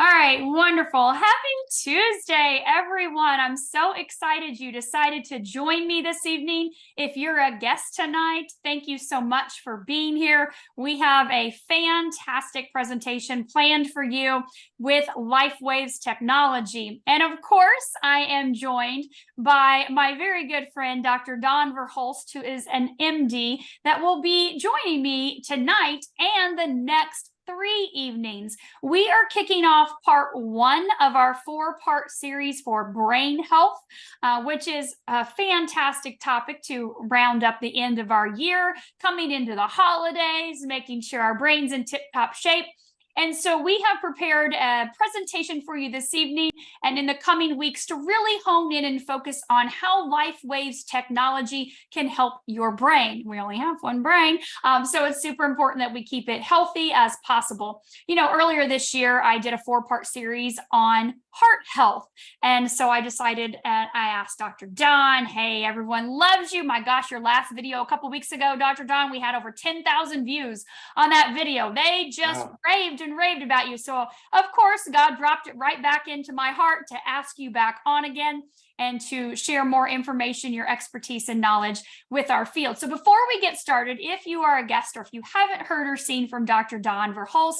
All right, wonderful. Happy Tuesday, everyone. I'm so excited you decided to join me this evening. If you're a guest tonight, thank you so much for being here. We have a fantastic presentation planned for you with LifeWaves technology. And of course, I am joined by my very good friend, Dr. Don VerHulst, who is an MD that will be joining me tonight and the next 3 evenings. We are kicking off part 1 of our 4-part series for brain health, which is a fantastic topic to round up the end of our year, coming into the holidays, making sure our brain's in tip-top shape. And so we have prepared a presentation for you this evening and in the coming weeks to really hone in and focus on how LifeWaves technology can help your brain. We only have one brain, so it's super important that we keep it healthy as possible. You know, earlier this year, I did a 4-part series on heart health. And so I decided, I asked Dr. Don, hey, everyone loves you. My gosh, your last video a couple weeks ago, Dr. Don, we had over 10,000 views on that video. They just raved and raved about you. So of course, God dropped it right back into my heart to ask you back on again and to share more information, your expertise and knowledge with our field. So before we get started, if you are a guest or if you haven't heard or seen from Dr. Don VerHulst,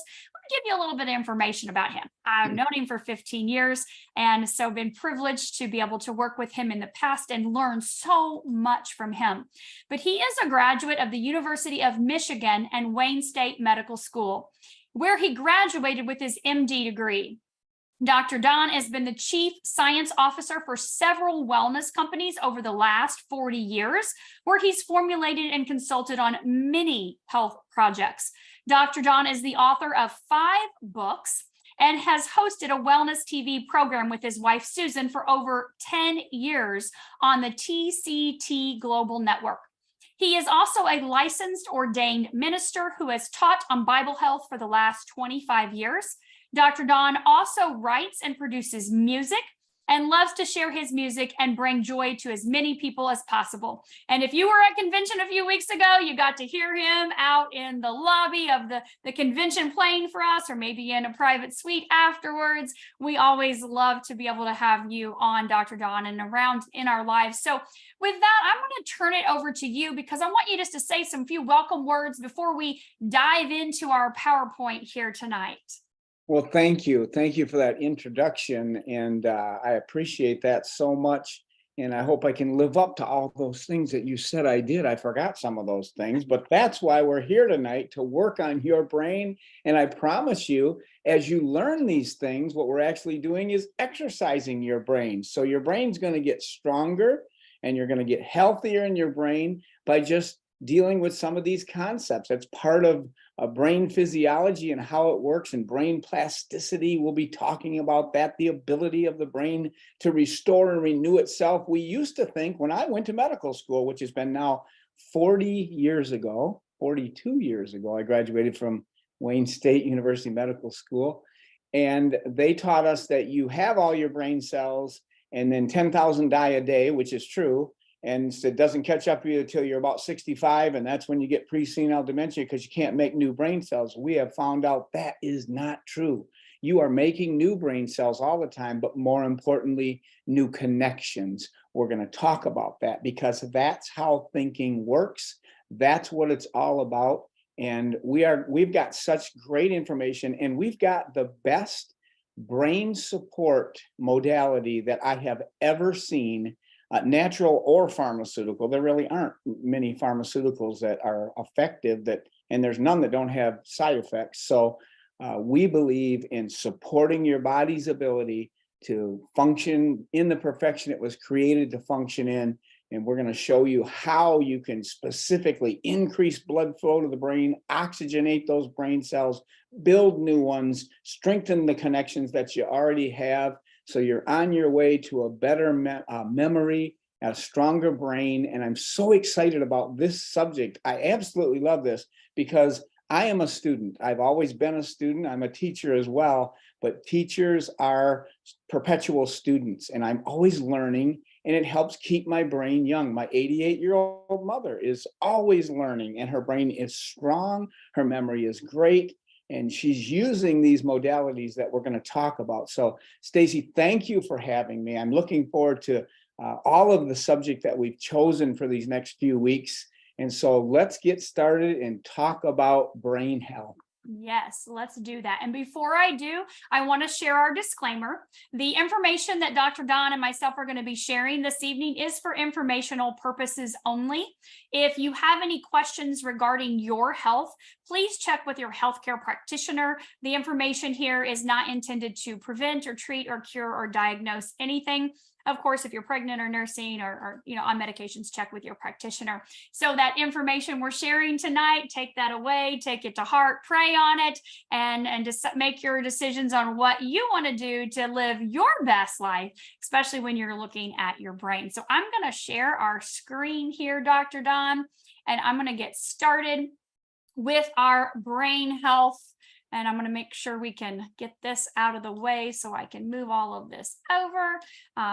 give you a little bit of information about him. I've known him for 15 years and so been privileged to be able to work with him in the past and learn so much from him. But he is a graduate of the University of Michigan and Wayne State Medical School, where he graduated with his MD degree. Dr. Don has been the chief science officer for several wellness companies over the last 40 years, where he's formulated and consulted on many health projects. Dr. Don is the author of 5 books and has hosted a wellness TV program with his wife, Susan, for over 10 years on the TCT Global Network. He is also a licensed ordained minister who has taught on Bible health for the last 25 years. Dr. Don also writes and produces music and loves to share his music and bring joy to as many people as possible. And if you were at convention a few weeks ago, you got to hear him out in the lobby of the convention playing for us, or maybe in a private suite afterwards. We always love to be able to have you on, Dr. Don, and around in our lives. So with that, I'm going to turn it over to you because I want you just to say some few welcome words before we dive into our PowerPoint here tonight. Well, thank you. Thank you for that introduction. And I appreciate that so much. And I hope I can live up to all those things that you said I did. I forgot some of those things, but that's why we're here tonight, to work on your brain. And I promise you, as you learn these things, what we're actually doing is exercising your brain. So your brain's going to get stronger and you're going to get healthier in your brain by just dealing with some of these concepts. That's part of brain physiology and how it works, and brain plasticity. We'll be talking about that, the ability of the brain to restore and renew itself. We used to think, when I went to medical school, which has been now 40 years ago, 42 years ago, I graduated from Wayne State University Medical School, and they taught us that you have all your brain cells and then 10,000 die a day, which is true. And it doesn't catch up with you until you're about 65, and that's when you get pre-senile dementia because you can't make new brain cells. We have found out that is not true. You are making new brain cells all the time, but more importantly, new connections. We're going to talk about that because that's how thinking works. That's what it's all about. And we've got such great information, and we've got the best brain support modality that I have ever seen. Natural or pharmaceutical. There really aren't many pharmaceuticals that are effective, and there's none that don't have side effects. So we believe in supporting your body's ability to function in the perfection it was created to function in. And we're going to show you how you can specifically increase blood flow to the brain, oxygenate those brain cells, build new ones, strengthen the connections that you already have. So you're on your way to a better memory, a stronger brain. And I'm so excited about this subject. I absolutely love this because I am a student. I've always been a student. I'm a teacher as well, but teachers are perpetual students, and I'm always learning, and it helps keep my brain young. My 88-year-old mother is always learning, and her brain is strong. Her memory is great. And she's using these modalities that we're going to talk about. So, Stacy, thank you for having me. I'm looking forward to all of the subject that we've chosen for these next few weeks. And so let's get started and talk about brain health. Yes, let's do that. And before I do, I want to share our disclaimer. The information that Dr. Don and myself are going to be sharing this evening is for informational purposes only. If you have any questions regarding your health, please check with your healthcare practitioner. The information here is not intended to prevent or treat or cure or diagnose anything. Of course, if you're pregnant or nursing or on medications, check with your practitioner. So that information we're sharing tonight, take that away, take it to heart, pray on it, and just make your decisions on what you want to do to live your best life, especially when you're looking at your brain. So I'm going to share our screen here, Dr. Don, and I'm going to get started with our brain health. And I'm going to make sure we can get this out of the way so I can move all of this over,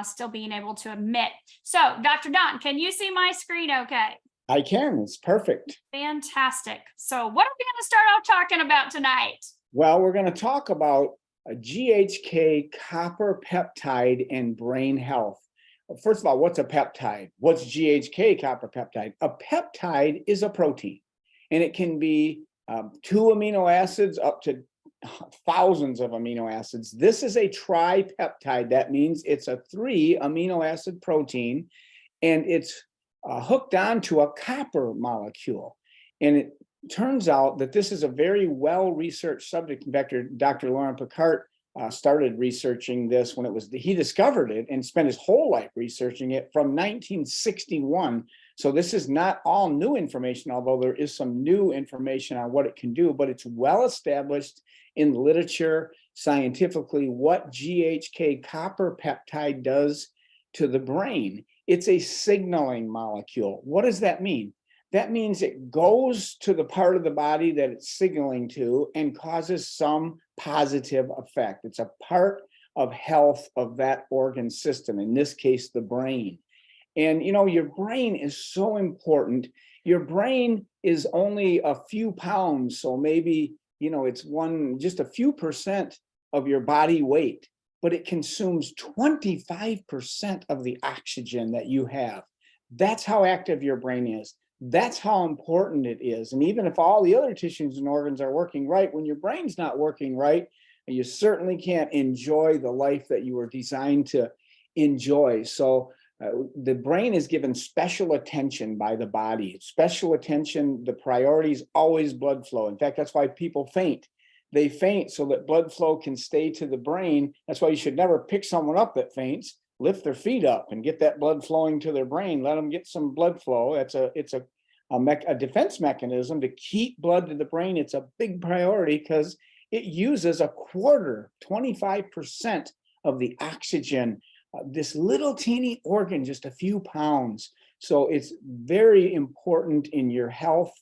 still being able to admit. So, Dr. Don, can you see my screen okay? I can. It's perfect. Fantastic. So what are we going to start out talking about tonight? Well, we're going to talk about a GHK copper peptide and brain health. First of all, what's a peptide? What's GHK copper peptide? A peptide is a protein, and it can be 2 amino acids up to thousands of amino acids. This is a tripeptide. That means it's a 3 amino acid protein, and it's hooked onto a copper molecule. And it turns out that this is a very well-researched subject. In fact, Dr. Laurent Picard started researching this when he discovered it and spent his whole life researching it from 1961. So this is not all new information, although there is some new information on what it can do, but it's well established in literature scientifically what GHK copper peptide does to the brain. It's a signaling molecule. What does that mean? That means it goes to the part of the body that it's signaling to and causes some positive effect. It's a part of health of that organ system, in this case, the brain. And your brain is so important. Your brain is only a few pounds, so maybe it's just a few percent of your body weight, but it consumes 25% of the oxygen that you have. That's how active your brain is. That's how important it is. And even if all the other tissues and organs are working right, when your brain's not working right, you certainly can't enjoy the life that you were designed to enjoy. So the brain is given special attention by the body. Special attention, the priority is always blood flow. In fact, that's why people faint. They faint so that blood flow can stay to the brain. That's why you should never pick someone up that faints. Lift their feet up and get that blood flowing to their brain. Let them get some blood flow. It's a defense mechanism to keep blood to the brain. It's a big priority because it uses a quarter, 25% of the oxygen. This little teeny organ, just a few pounds. So it's very important in your health.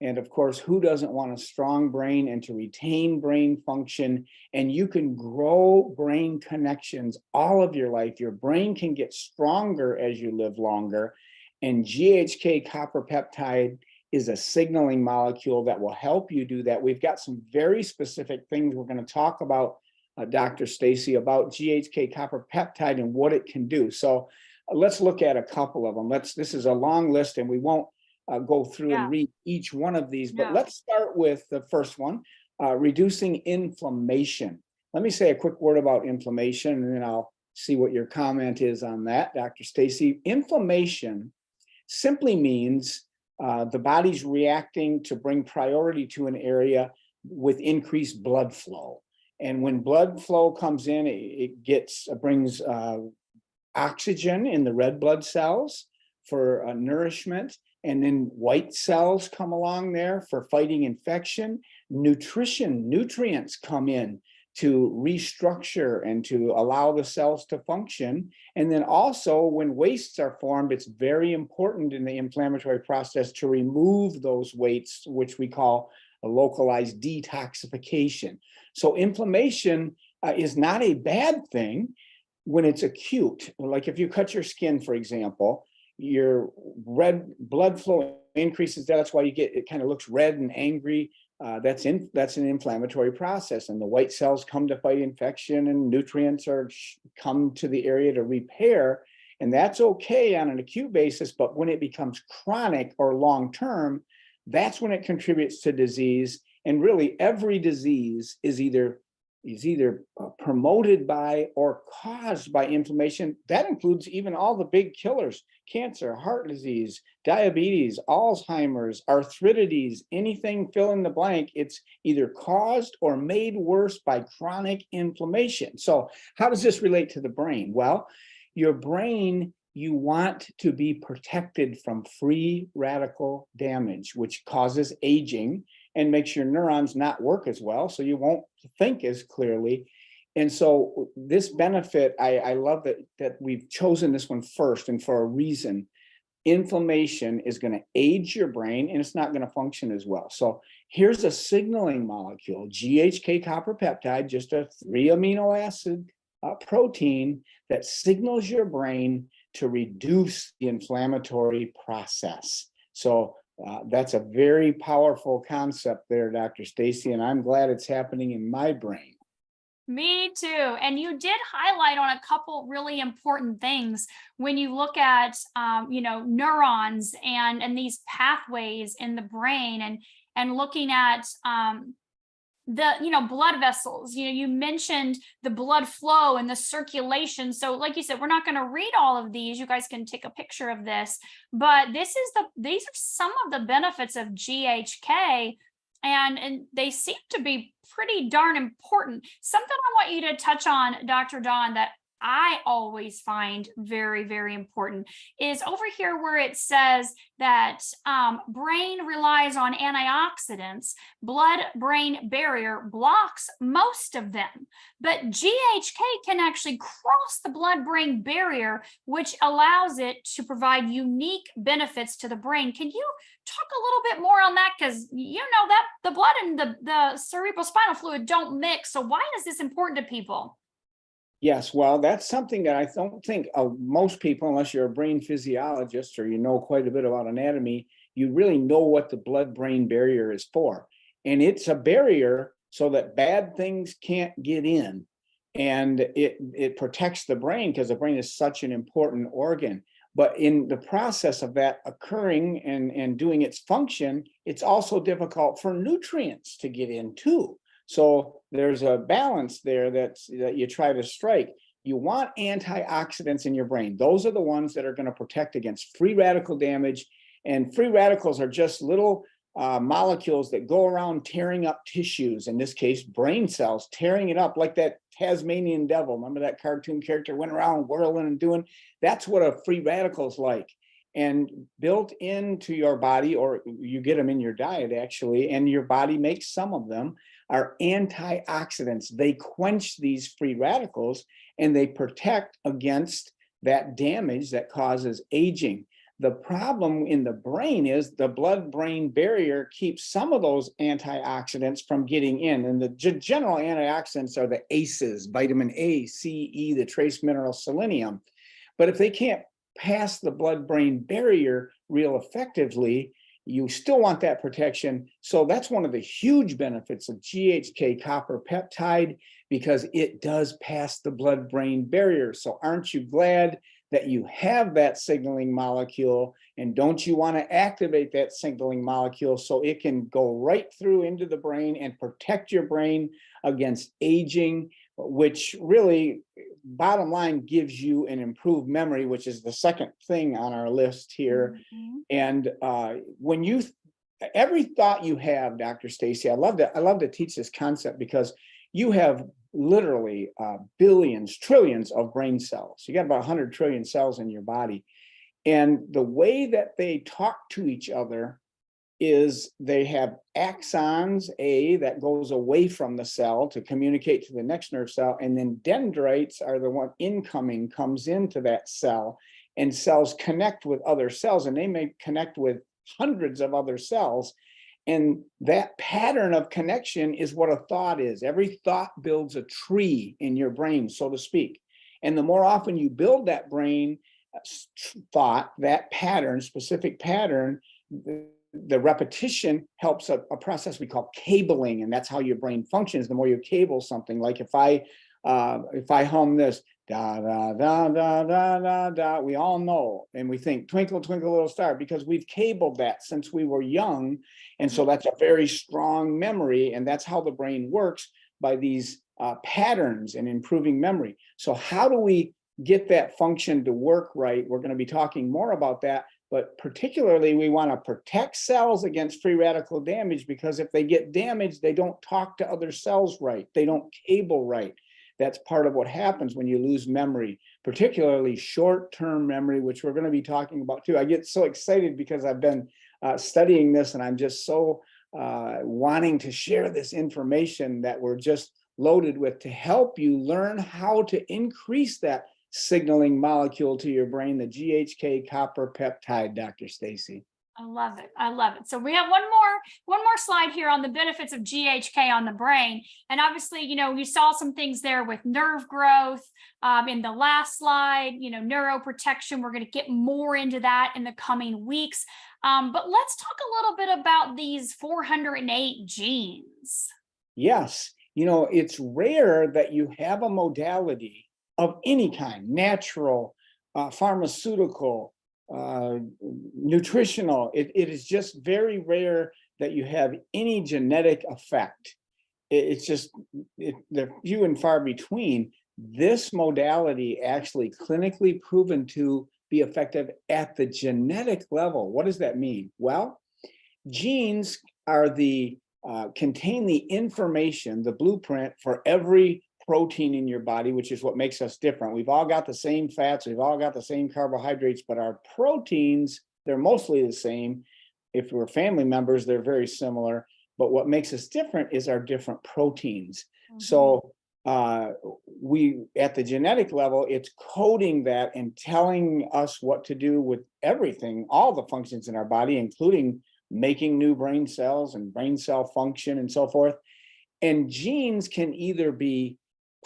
And of course, who doesn't want a strong brain and to retain brain function? And you can grow brain connections all of your life. Your brain can get stronger as you live longer. And GHK copper peptide is a signaling molecule that will help you do that. We've got some very specific things we're going to talk about, Dr. Stacy, about GHK copper peptide and what it can do. So let's look at a couple of them. This is a long list, and we won't go through and read each one of these, but let's start with the first one, reducing inflammation. Let me say a quick word about inflammation, and then I'll see what your comment is on that, Dr. Stacy. Inflammation simply means the body's reacting to bring priority to an area with increased blood flow. And when blood flow comes in, it brings oxygen in the red blood cells for nourishment. And then white cells come along there for fighting infection. Nutrients come in to restructure and to allow the cells to function. And then also when wastes are formed, it's very important in the inflammatory process to remove those wastes, which we call a localized detoxification. So inflammation is not a bad thing when it's acute. Like if you cut your skin, for example, your red blood flow increases. That's why it kind of looks red and angry. that's an inflammatory process, and the white cells come to fight infection, and nutrients come to the area to repair, and that's okay on an acute basis. But when it becomes chronic or long term, that's when it contributes to disease. And really, every disease is either promoted by or caused by inflammation. That includes even all the big killers: cancer, heart disease, diabetes, Alzheimer's, arthritis, anything, fill in the blank. It's either caused or made worse by chronic inflammation. So how does this relate to the brain? Well, your brain, you want to be protected from free radical damage, which causes aging and makes your neurons not work as well, so you won't think as clearly. And so this benefit, I love that we've chosen this one first, and for a reason. Inflammation is going to age your brain, and it's not going to function as well. So here's a signaling molecule, GHK copper peptide, just a 3 amino acid protein that signals your brain to reduce the inflammatory process. So that's a very powerful concept there, Dr. Stacy, and I'm glad it's happening in my brain. Me too. And you did highlight on a couple really important things when you look at, neurons and these pathways in the brain, and looking at the blood vessels. You mentioned the blood flow and the circulation. So like you said, we're not going to read all of these. You guys can take a picture of this, but these are some of the benefits of GHK, and they seem to be pretty darn important. Something I want you to touch on, Dr. Dawn, that I always find very, very important is over here where it says that brain relies on antioxidants. Blood-brain barrier blocks most of them, but GHK can actually cross the blood-brain barrier, which allows it to provide unique benefits to the brain. Can you talk a little bit more on that? Because you know that the blood and the cerebrospinal fluid don't mix. So why is this important to people? Yes, well, that's something that I don't think most people, unless you're a brain physiologist or you know quite a bit about anatomy, you really know what the blood-brain barrier is for. And it's a barrier so that bad things can't get in. And it protects the brain because the brain is such an important organ. But in the process of that occurring and doing its function, it's also difficult for nutrients to get in too. So there's a balance there that you try to strike. You want antioxidants in your brain. Those are the ones that are going to protect against free radical damage. And free radicals are just little molecules that go around tearing up tissues, in this case, brain cells, tearing it up like that Tasmanian devil. Remember that cartoon character went around whirling and doing? That's what a free radical is like. And built into your body, or you get them in your diet actually, and your body makes some of them, are antioxidants. They quench these free radicals and they protect against that damage that causes aging. The problem in the brain is the blood-brain barrier keeps some of those antioxidants from getting in. And the general antioxidants are the ACEs, vitamin A, C, E, the trace mineral selenium. But if they can't pass the blood-brain barrier real effectively, you still want that protection. So that's one of the huge benefits of GHK copper peptide, because it does pass the blood-brain barrier. So aren't you glad that you have that signaling molecule? And don't you want to activate that signaling molecule so it can go right through into the brain and protect your brain against aging, which really, bottom line, gives you an improved memory, which is the second thing on our list here. Mm-hmm. And when every thought you have, Dr. Stacy, I love to teach this concept because you have literally billions, trillions of brain cells. You got about 100 trillion cells in your body. And the way that they talk to each other is they have axons, that goes away from the cell to communicate to the next nerve cell, and then dendrites are the one incoming, comes into that cell, and cells connect with other cells, and they may connect with hundreds of other cells. And that pattern of connection is what a thought is. Every thought builds a tree in your brain, so to speak. And the more often you build that brain thought, that pattern, specific pattern, the repetition helps a process we call cabling, and that's how your brain functions. The more you cable something, like if I hum this da da da da da da da, we all know and we think twinkle twinkle little star because we've cabled that since we were young, and so that's a very strong memory, and that's how the brain works, by these patterns and improving memory. So how do we get that function to work right? We're going to be talking more about that. But particularly, we want to protect cells against free radical damage, because if they get damaged, they don't talk to other cells right. They don't cable right. That's part of what happens when you lose memory, particularly short-term memory, which we're going to be talking about too. I get so excited because I've been studying this, and I'm just so wanting to share this information that we're just loaded with to help you learn how to increase that signaling molecule to your brain, the GHK copper peptide, Dr. Stacy. I love it. I love it. So we have one more slide here on the benefits of GHK on the brain. And obviously, you saw some things there with nerve growth in the last slide, neuroprotection. We're going to get more into that in the coming weeks. But let's talk a little bit about these 408 genes. Yes. It's rare that you have a modality of any kind, natural, pharmaceutical, nutritional. It is just very rare that you have any genetic effect. It's just, they're few and far between. This modality actually clinically proven to be effective at the genetic level. What does that mean? Well, genes are contain the information, the blueprint for every protein in your body, which is what makes us different. We've all got the same fats, we've all got the same carbohydrates, but our proteins, they're mostly the same. If we're family members, they're very similar. But what makes us different is our different proteins. Mm-hmm. So we, at the genetic level, it's coding that and telling us what to do with everything, all the functions in our body, including making new brain cells and brain cell function and so forth. And genes can either be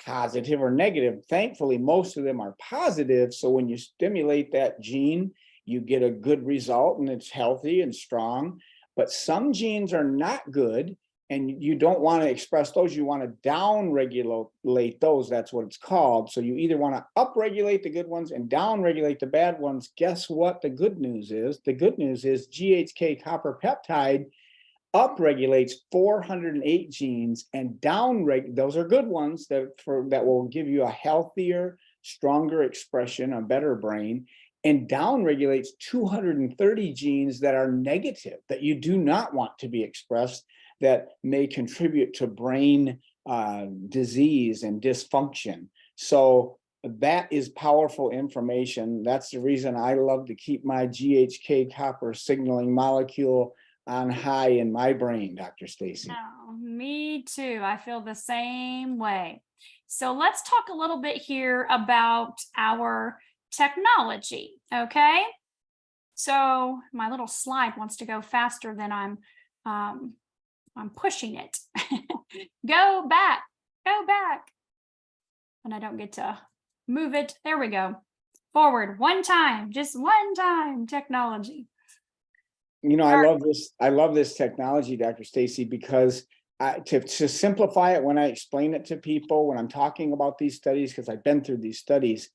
positive or negative. Thankfully, most of them are positive. So when you stimulate that gene, you get a good result and it's healthy and strong. But some genes are not good, and you don't want to express those. You want to down-regulate those. That's what it's called. So you either want to upregulate the good ones and down-regulate the bad ones. Guess what the good news is? The good news is GHK copper peptide upregulates 408 genes, and those are good ones that will give you a healthier, stronger expression, a better brain, and downregulates 230 genes that are negative, that you do not want to be expressed, that may contribute to brain disease and dysfunction. So that is powerful information. That's the reason I love to keep my GHK copper signaling molecule on high in my brain, Dr. Stacy. Oh, me too. I feel the same way. So let's talk a little bit here about our technology, okay? So my little slide wants to go faster than I'm pushing it. Go back. And I don't get to move it. There we go. Forward, one time, just one time, technology. I love this technology, Dr. Stacy, because to simplify it, when I explain it to people, when I'm talking about these studies, because I've been through these studies,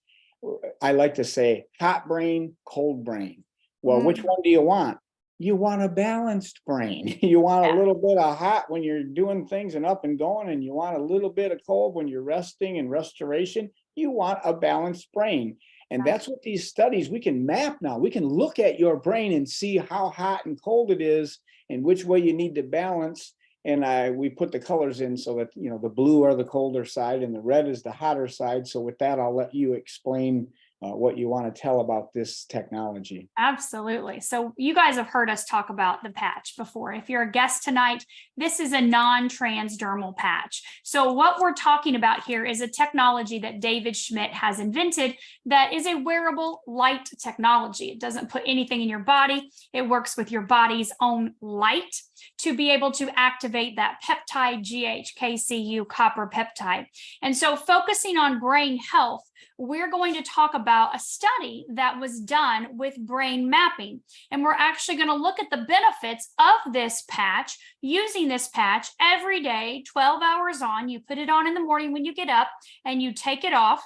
I like to say hot brain, cold brain. Well, which one do you want? You want a balanced brain. You want a little bit of hot when you're doing things and up and going, and you want a little bit of cold when you're resting and restoration. You want a balanced brain. And that's what these studies, we can map now. We can look at your brain and see how hot and cold it is and which way you need to balance. And we put the colors in so that, the blue are the colder side and the red is the hotter side. So with that, I'll let you explain what you want to tell about this technology. Absolutely. So you guys have heard us talk about the patch before. If you're a guest tonight, this is a non-transdermal patch. So what we're talking about here is a technology that David Schmidt has invented that is a wearable light technology. It doesn't put anything in your body. It works with your body's own light to be able to activate that peptide, GHKCU copper peptide. And so focusing on brain health, we're going to talk about about a study that was done with brain mapping. And we're actually going to look at the benefits of this patch, using this patch every day, 12 hours on. You put it on in the morning when you get up, and you take it off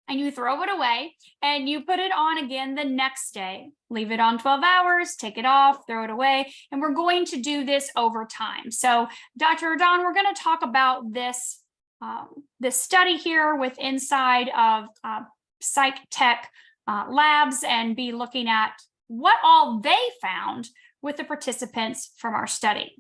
and you throw it away, and you put it on again the next day. Leave it on 12 hours, take it off, throw it away. And we're going to do this over time. So Dr. Don, we're going to talk about this study here with inside of Psych Tech labs, and be looking at what all they found with the participants from our study.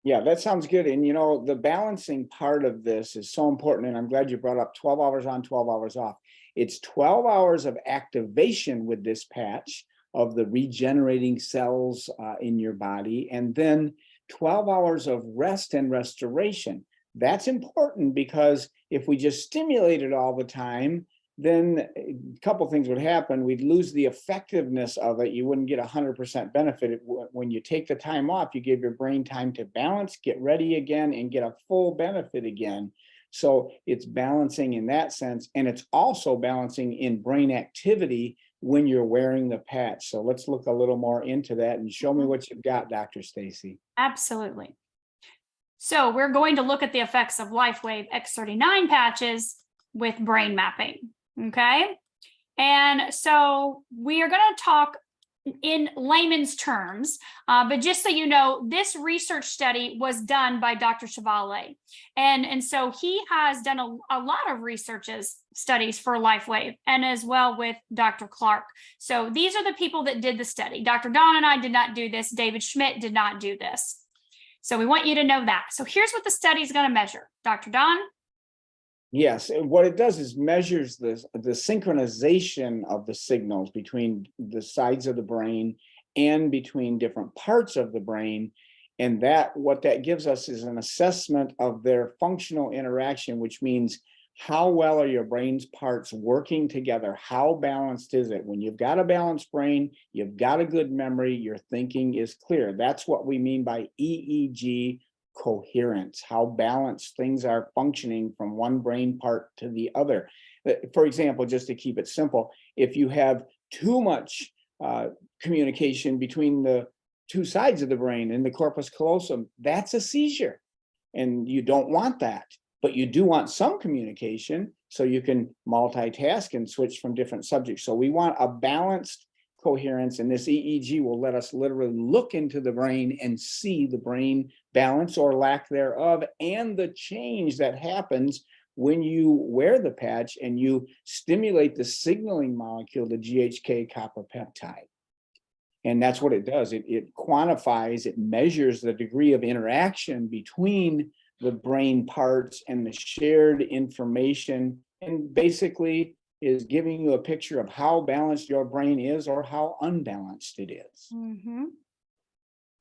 Yeah, that sounds good. And you know, the balancing part of this is so important. And I'm glad you brought up 12 hours on, 12 hours off. It's 12 hours of activation with this patch of the regenerating cells in your body, and then 12 hours of rest and restoration. That's important, because if we just stimulate it all the time, then a couple things would happen. We'd lose the effectiveness of it. You wouldn't get 100% benefit. When you take the time off, you give your brain time to balance, get ready again, and get a full benefit again. So it's balancing in that sense. And it's also balancing in brain activity when you're wearing the patch. So let's look a little more into that, and show me what you've got, Dr. Stacy. Absolutely. So we're going to look at the effects of LifeWave X39 patches with brain mapping. Okay. And so we are going to talk in layman's terms, but just so you know, this research study was done by Dr. Chevalier. And so he has done a lot of studies for LifeWave, and as well with Dr. Clark. So these are the people that did the study. Dr. Don and I did not do this. David Schmidt did not do this. So we want you to know that. So here's what the study is going to measure. Dr. Don? Yes, and what it does is measures the synchronization of the signals between the sides of the brain and between different parts of the brain. And what that gives us is an assessment of their functional interaction, which means how well are your brain's parts working together? How balanced is it? When you've got a balanced brain, you've got a good memory, your thinking is clear. That's what we mean by EEG coherence, how balanced things are functioning from one brain part to the other. For example, just to keep it simple, if you have too much communication between the two sides of the brain in the corpus callosum, that's a seizure. And you don't want that, but you do want some communication so you can multitask and switch from different subjects. So we want a balanced coherence, and this EEG will let us literally look into the brain and see the brain balance or lack thereof, and the change that happens when you wear the patch and you stimulate the signaling molecule, the GHK copper peptide. And that's what it does. It quantifies, it measures the degree of interaction between the brain parts and the shared information, and basically is giving you a picture of how balanced your brain is or how unbalanced it is. Mm-hmm.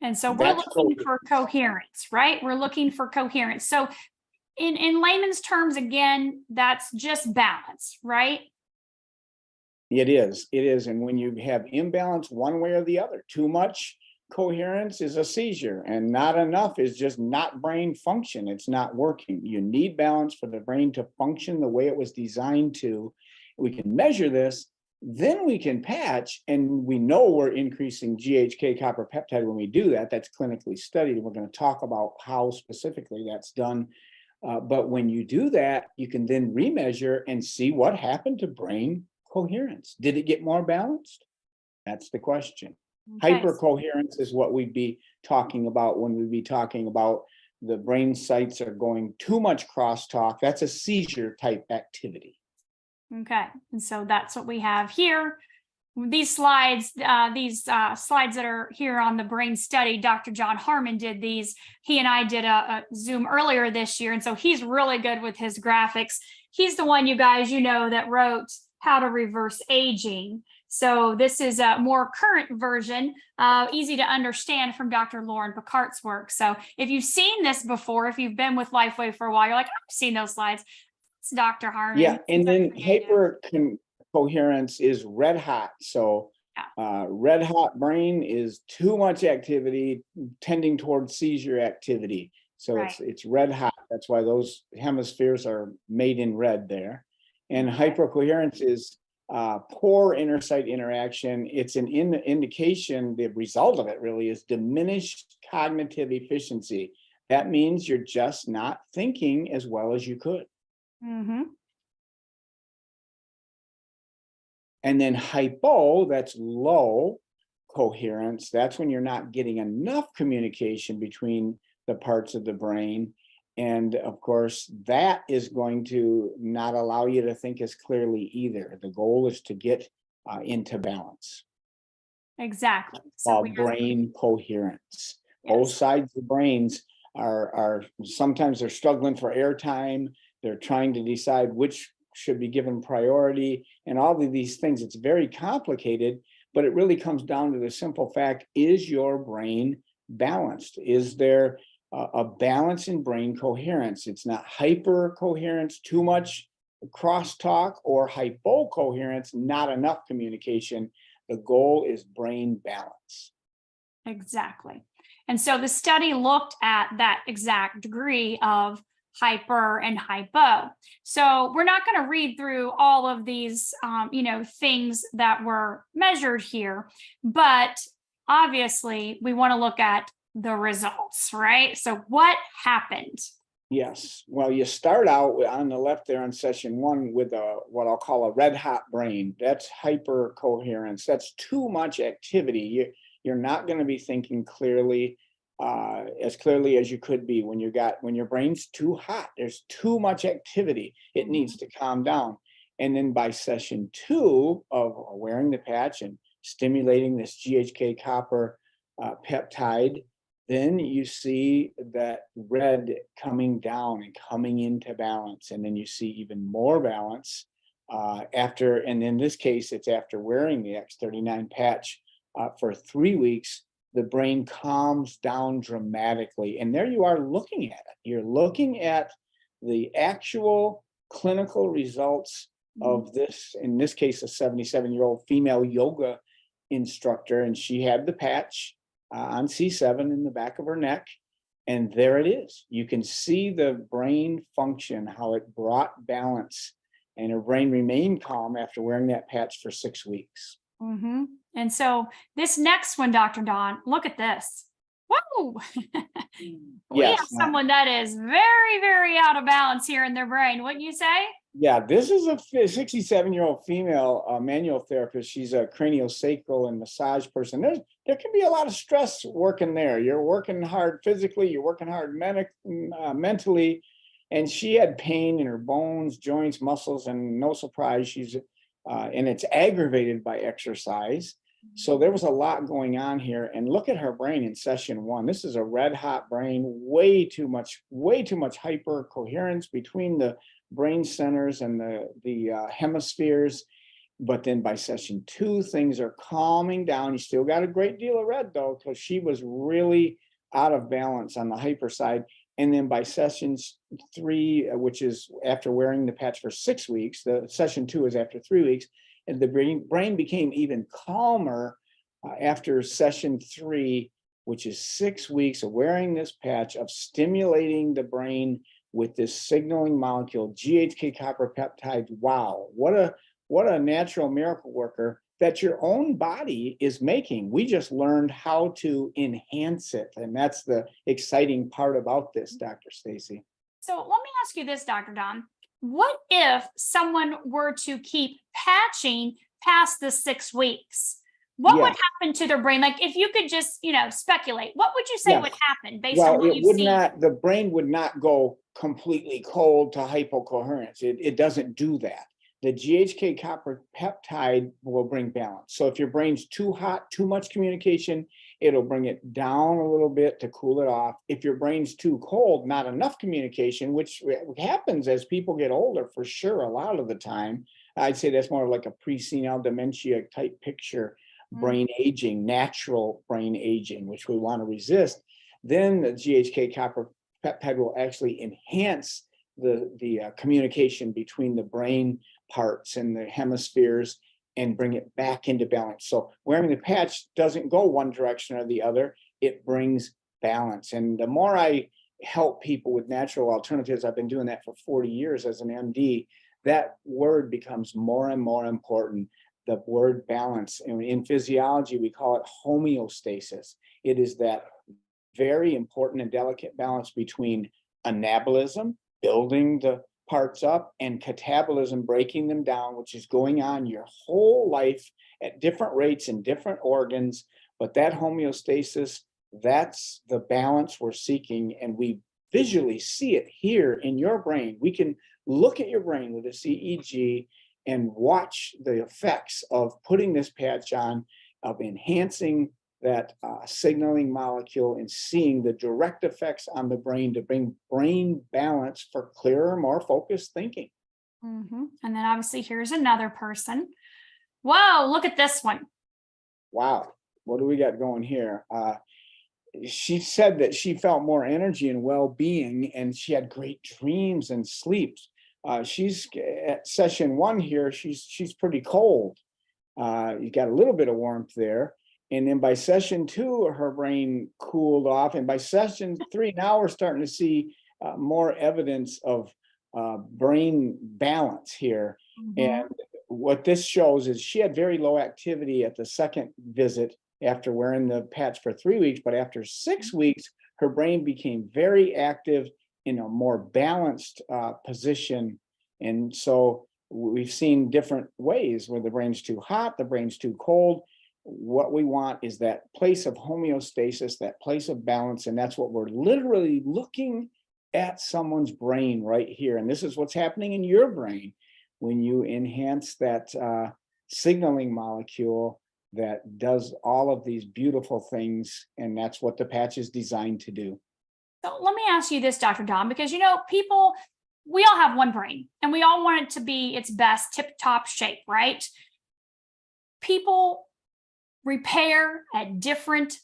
And so we're looking for coherence, right? We're looking for coherence. So in layman's terms, again, that's just balance, right? It is. And when you have imbalance one way or the other, too much coherence is a seizure, and not enough is just not brain function. It's not working. You need balance for the brain to function the way it was designed to. We can measure this, then we can patch, and we know we're increasing GHK copper peptide when we do that. That's clinically studied, and we're going to talk about how specifically that's done. But when you do that, you can then remeasure and see what happened to brain coherence. Did it get more balanced? That's the question. Okay. Hypercoherence is what we'd be talking about when we'd be talking about the brain sites are going too much crosstalk. That's a seizure type activity. Okay, and so that's what we have here. These slides that are here on the brain study, Dr. John Harmon did these. He and I did a Zoom earlier this year, and so he's really good with his graphics. He's the one, you guys, that wrote How to Reverse Aging. So this is a more current version, easy to understand, from Dr. Lauren Picard's work. So if you've seen this before, if you've been with LifeWave for a while, you're like, I've seen those slides. It's Dr. Harmon. Yeah, and then hypercoherence is red hot. So red hot brain is too much activity tending towards seizure activity. So right. It's red hot. That's why those hemispheres are made in red there. And hypercoherence is poor inner site interaction. It's an indication, the result of it really is diminished cognitive efficiency. That means you're just not thinking as well as you could. Mm-hmm. And then hypo, that's low coherence. That's when you're not getting enough communication between the parts of the brain. And of course, that is going to not allow you to think as clearly either. The goal is to get into balance. Exactly. So Brain coherence. Yes. Both sides of the brains are sometimes they're struggling for airtime. They're trying to decide which should be given priority and all of these things. It's very complicated, but it really comes down to the simple fact, is your brain balanced? Is there a balance in brain coherence? It's not hyper coherence, too much crosstalk, or hypocoherence, not enough communication. The goal is brain balance. Exactly. And so the study looked at that exact degree of hyper and hypo. So we're not going to read through all of these, things that were measured here, but obviously we want to look at the results, right? So what happened? Yes. Well, you start out on the left there on session 1 with what I'll call a red hot brain. That's hyper coherence. That's too much activity. You're not going to be thinking clearly, as clearly as you could be when your brain's too hot. There's too much activity. It needs to calm down. And then by session 2 of wearing the patch and stimulating this GHK copper peptide, then you see that red coming down and coming into balance. And then you see even more balance after, and in this case, it's after wearing the X39 patch for 3 weeks, the brain calms down dramatically. And there you are looking at it. You're looking at the actual clinical results of this, in this case, a 77-year-old female yoga instructor, and she had the patch on C7 in the back of her neck. And there it is. You can see the brain function, how it brought balance, and her brain remained calm after wearing that patch for 6 weeks. Mm-hmm. And so this next one, Dr. Don, look at this. Whoa! We have someone that is very, very out of balance here in their brain, wouldn't you say? Yeah, this is a 67-year-old female manual therapist. She's a craniosacral and massage person. There can be a lot of stress working there. You're working hard physically, you're working hard mentally, and she had pain in her bones, joints, muscles, and no surprise, she's and it's aggravated by exercise. So there was a lot going on here. And look at her brain in session 1. This is a red hot brain, way too much hyper coherence between the brain centers and the hemispheres. But then by session 2, things are calming down. You still got a great deal of red though, because she was really out of balance on the hyper side. And then by sessions 3, which is after wearing the patch for 6 weeks, the session 2 is after 3 weeks, and the brain became even calmer after session 3, which is 6 weeks of wearing this patch, of stimulating the brain with this signaling molecule, GHK copper peptide. Wow, what a natural miracle worker that your own body is making. We just learned how to enhance it. And that's the exciting part about this, Dr. Stacy. So let me ask you this, Dr. Don. What if someone were to keep patching past the 6 weeks? What would happen to their brain? Like, if you could just, speculate, what would you say would happen based on what you've seen? The brain would not go completely cold to hypocoherence. It doesn't do that. The GHK copper peptide will bring balance. So if your brain's too hot, too much communication, it'll bring it down a little bit to cool it off. If your brain's too cold, not enough communication, which happens as people get older for sure, a lot of the time. I'd say that's more like a pre-senile dementia type picture, brain aging, natural brain aging, which we want to resist. Then the GHK copper peptide will actually enhance the communication between the brain parts and the hemispheres and bring it back into balance. So wearing the patch doesn't go one direction or the other. It brings balance. And the more I help people with natural alternatives, I've been doing that for 40 years as an MD, that word becomes more and more important. The word balance. And in physiology, we call it homeostasis. It is that very important and delicate balance between anabolism, building the parts up, and catabolism, breaking them down, which is going on your whole life at different rates in different organs. But that homeostasis, that's the balance we're seeking. And we visually see it here in your brain. We can look at your brain with a CEG and watch the effects of putting this patch on, of enhancing that signaling molecule and seeing the direct effects on the brain to bring brain balance for clearer, more focused thinking. And then obviously here's another person. Whoa, look at this one. Wow, what do we got going here? She said that she felt more energy and well-being, and she had great dreams and sleeps. She's at session 1 here. She's pretty cold. You got a little bit of warmth there. And then by session 2, her brain cooled off. And by session 3, now we're starting to see more evidence of brain balance here. And what this shows is she had very low activity at the second visit after wearing the patch for 3 weeks. But after 6 weeks, her brain became very active in a more balanced position. And so we've seen different ways where the brain's too hot, the brain's too cold. What we want is that place of homeostasis, that place of balance. And that's what we're literally looking at someone's brain right here. And this is what's happening in your brain when you enhance that signaling molecule that does all of these beautiful things. And that's what the patch is designed to do. So let me ask you this, Dr. Dom, because, people, we all have one brain and we all want it to be its best tip-top shape, right? People repair at different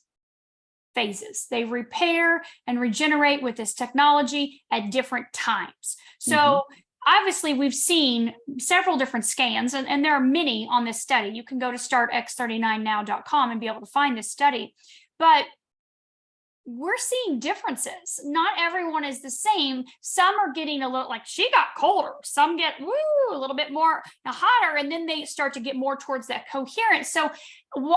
phases. They repair and regenerate with this technology at different times. So obviously we've seen several different scans, and there are many on this study. You can go to startx39now.com and be able to find this study. But we're seeing differences. Not everyone is the same. Some are getting a little, like she got colder. Some get a little bit more hotter, and then they start to get more towards that coherence. So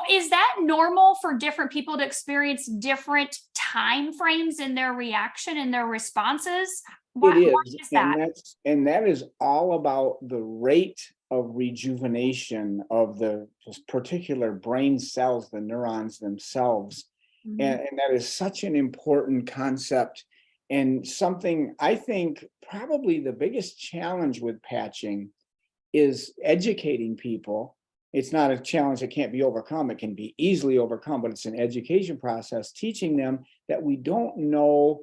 is that normal for different people to experience different time frames in their reaction and their responses? Why is that? And that is all about the rate of rejuvenation of the particular brain cells, the neurons themselves. And that is such an important concept, and something I think probably the biggest challenge with patching is educating people. It's not a challenge that can't be overcome. It can be easily overcome, but it's an education process, teaching them that we don't know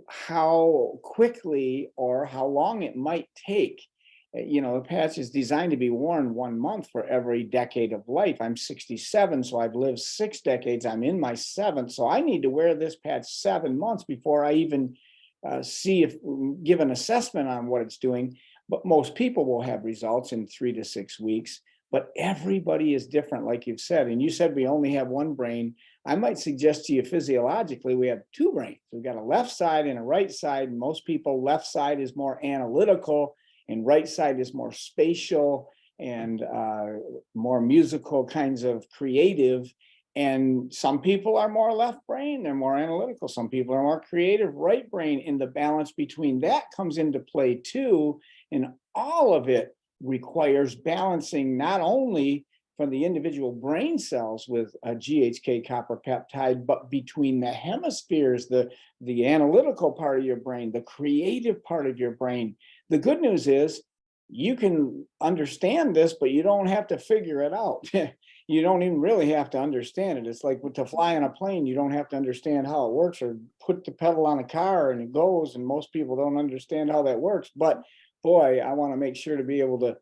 how quickly or how long it might take. The patch is designed to be worn 1 month for every decade of life. I'm 67, so I've lived 6 decades. I'm in my 7th, so I need to wear this patch 7 months before I even give an assessment on what it's doing. But most people will have results in 3 to 6 weeks. But everybody is different, like you've said. And you said we only have one brain. I might suggest to you physiologically, we have 2 brains. We've got a left side and a right side. And most people, left side is more analytical, and right side is more spatial and more musical, kinds of creative. And some people are more left brain, they're more analytical. Some people are more creative, right brain, and the balance between that comes into play too. And all of it requires balancing, not only from the individual brain cells with a GHK copper peptide, but between the hemispheres, the analytical part of your brain, the creative part of your brain. The good news is you can understand this, but you don't have to figure it out. You don't even really have to understand it. It's like to fly on a plane, you don't have to understand how it works, or put the pedal on a car and it goes, and most people don't understand how that works. But boy, I want to make sure to be able to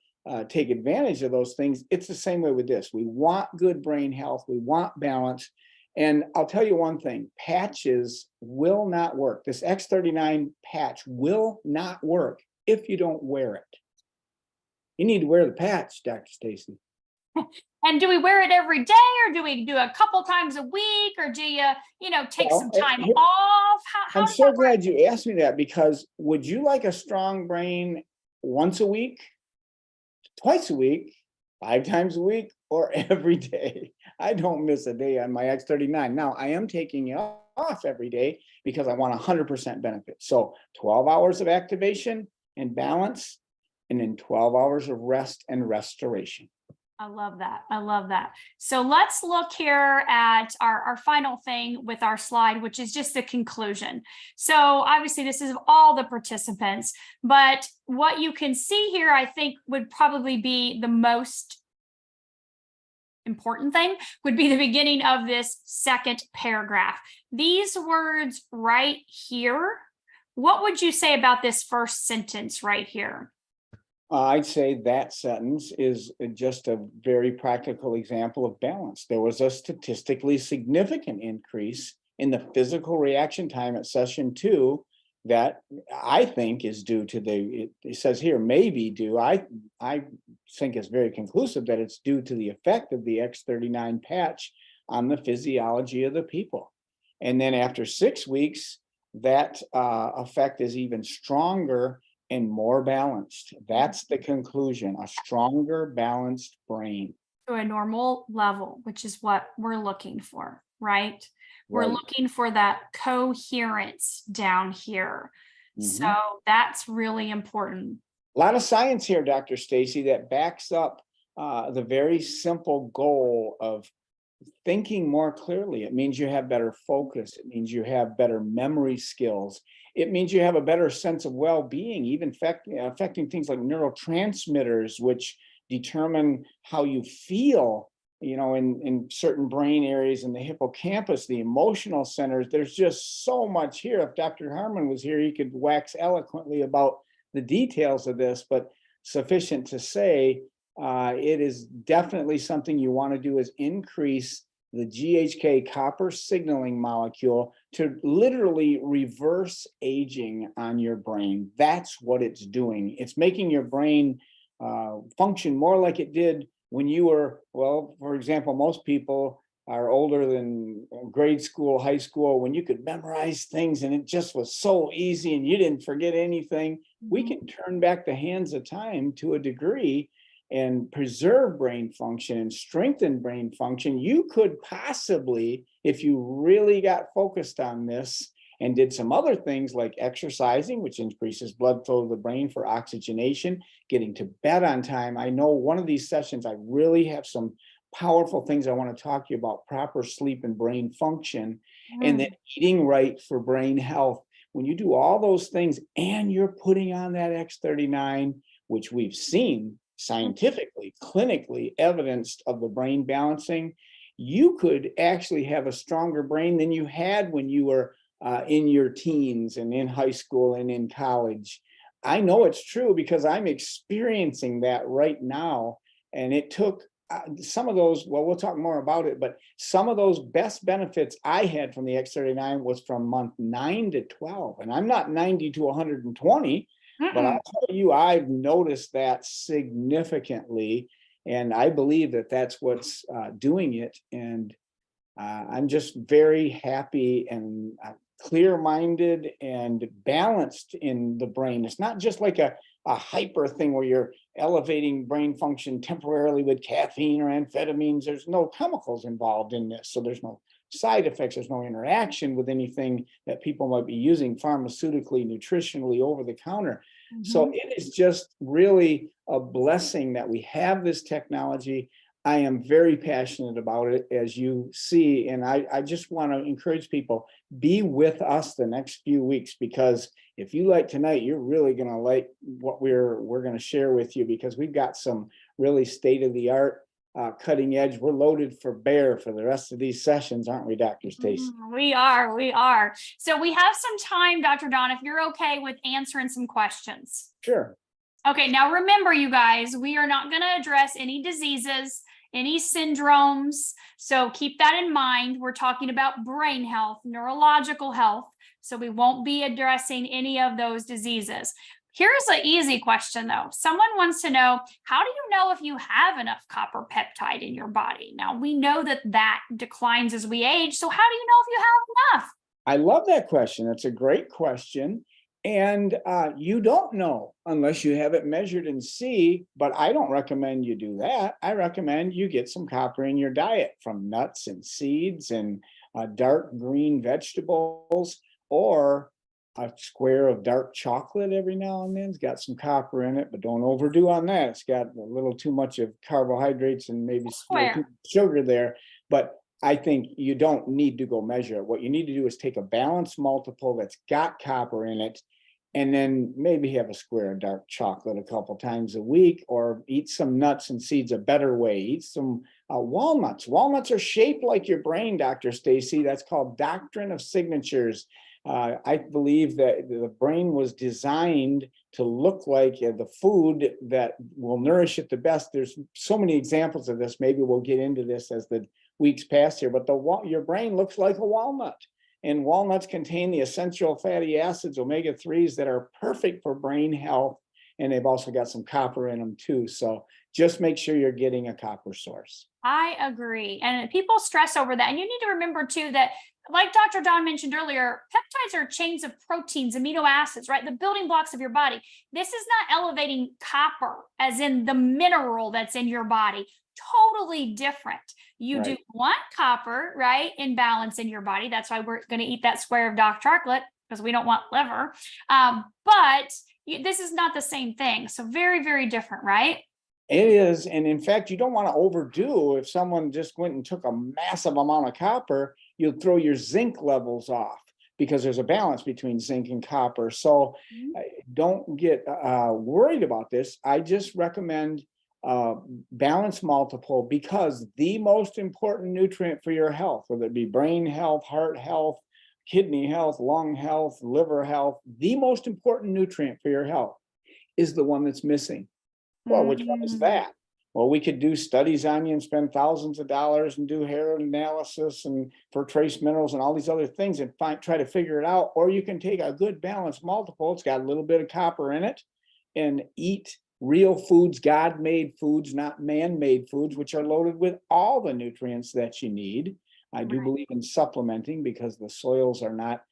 take advantage of those things. It's the same way with this. We want good brain health. We want balance. And I'll tell you one thing, patches will not work. This X39 patch will not work if you don't wear it. You need to wear the patch, Dr. Stacy. And do we wear it every day, or do we do a couple times a week, or do you, take some time off? I'm so glad you asked me that, because would you like a strong brain once a week twice a week, 5 times a week, or every day. I don't miss a day on my X39. Now, I am taking it off every day because I want 100% benefit. So 12 hours of activation and balance, and then 12 hours of rest and restoration. I love that. I love that. So let's look here at our final thing with our slide, which is just the conclusion. So obviously this is all the participants, but what you can see here, I think would probably be the most important thing would be the beginning of this second paragraph. These words right here, what would you say about this first sentence right here? I'd say that sentence is just a very practical example of balance. There was a statistically significant increase in the physical reaction time at session 2 that I think is due to it says here, maybe due. I think it's very conclusive that it's due to the effect of the X39 patch on the physiology of the people. And then after 6 weeks, that effect is even stronger and more balanced. That's the conclusion, a stronger, balanced brain. To a normal level, which is what we're looking for, right? We're looking for that coherence down here. So that's really important. A lot of science here, Dr. Stacy, that backs up the very simple goal of thinking more clearly. It means you have better focus. It means you have better memory skills. It means you have a better sense of well-being, even affecting things like neurotransmitters, which determine how you feel, in certain brain areas in the hippocampus, the emotional centers. There's just so much here. If Dr. Harmon was here, he could wax eloquently about the details of this, but sufficient to say, it is definitely something you want to do is increase the GHK copper signaling molecule to literally reverse aging on your brain. That's what it's doing. It's making your brain function more like it did when you were, well, for example, most people are older than grade school, high school, when you could memorize things and it just was so easy and you didn't forget anything. We can turn back the hands of time to a degree and preserve brain function and strengthen brain function. You could possibly, if you really got focused on this and did some other things like exercising, which increases blood flow to the brain for oxygenation, getting to bed on time. I know one of these sessions, I really have some powerful things I want to talk to you about: proper sleep and brain function, and then eating right for brain health. When you do all those things and you're putting on that X39, which we've seen scientifically, clinically evidenced of the brain balancing, you could actually have a stronger brain than you had when you were in your teens and in high school and in college. I know it's true because I'm experiencing that right now. And it took some of those, well, we'll talk more about it, but some of those best benefits I had from the X39 was from month 9 to 12. And I'm not 90 to 120, but I'll tell you, I've noticed that significantly. And I believe that that's what's doing it. And I'm just very happy and clear-minded and balanced in the brain. It's not just like a hyper thing where you're elevating brain function temporarily with caffeine or amphetamines. There's no chemicals involved in this. So there's no side effects. There's no interaction with anything that people might be using pharmaceutically, nutritionally, over the counter. So it is just really a blessing that we have this technology. I am very passionate about it, as you see, and I just want to encourage people, be with us the next few weeks, because if you like tonight, you're really going to like what we're going to share with you, because we've got some really state-of-the-art, cutting edge. We're loaded for bear for the rest of these sessions, aren't we, Dr. Stacy? We are. So we have some time, Dr. Don, if you're okay with answering some questions. Sure. Okay, now remember, you guys, we are not going to address any diseases, any syndromes. So keep that in mind. We're talking about brain health, neurological health. So we won't be addressing any of those diseases. Here's an easy question, though. Someone wants to know, how do you know if you have enough copper peptide in your body? Now, we know that declines as we age. So how do you know if you have enough? I love that question. It's a great question. And you don't know unless you have it measured and see, but I don't recommend you do that. I recommend you get some copper in your diet from nuts and seeds and dark green vegetables, or a square of dark chocolate every now and then. It's got some copper in it, but don't overdo on that. It's got a little too much of carbohydrates and maybe a little too Where? much sugar there. But I think you don't need to go measure it. What you need to do is take a balanced multiple that's got copper in it, and then maybe have a square of dark chocolate a couple times a week, or eat some nuts and seeds a better way. Eat some walnuts. Walnuts are shaped like your brain, Dr. Stacy. That's called doctrine of signatures. I believe that the brain was designed to look like the food that will nourish it the best. There's so many examples of this. Maybe we'll get into this as the weeks pass here, but your brain looks like a walnut. And walnuts contain the essential fatty acids, omega-3s, that are perfect for brain health. And they've also got some copper in them too. So just make sure you're getting a copper source. I agree. And people stress over that. And you need to remember too that, like Dr. Don mentioned earlier, peptides are chains of proteins, amino acids, right? The building blocks of your body. This is not elevating copper as in the mineral that's in your body. Totally different. You do want copper, right, in balance in your body. That's why we're going to eat that square of dark chocolate, because we don't want liver. But this is not the same thing. So very, very different, right? It is. And in fact, you don't want to overdo. If someone just went and took a massive amount of copper, you'll throw your zinc levels off, because there's a balance between zinc and copper. So don't get worried about this. I just recommend balance multiple, because the most important nutrient for your health, whether it be brain health, heart health, kidney health, lung health, liver health, the most important nutrient for your health is the one that's missing. Well, which one is that? Well, we could do studies on you and spend thousands of dollars and do hair analysis and for trace minerals and all these other things and try to figure it out. Or you can take a good balanced multiple. It's got a little bit of copper in it, and eat real foods, God-made foods, not man-made foods, which are loaded with all the nutrients that you need. I do believe in supplementing, because the soils are not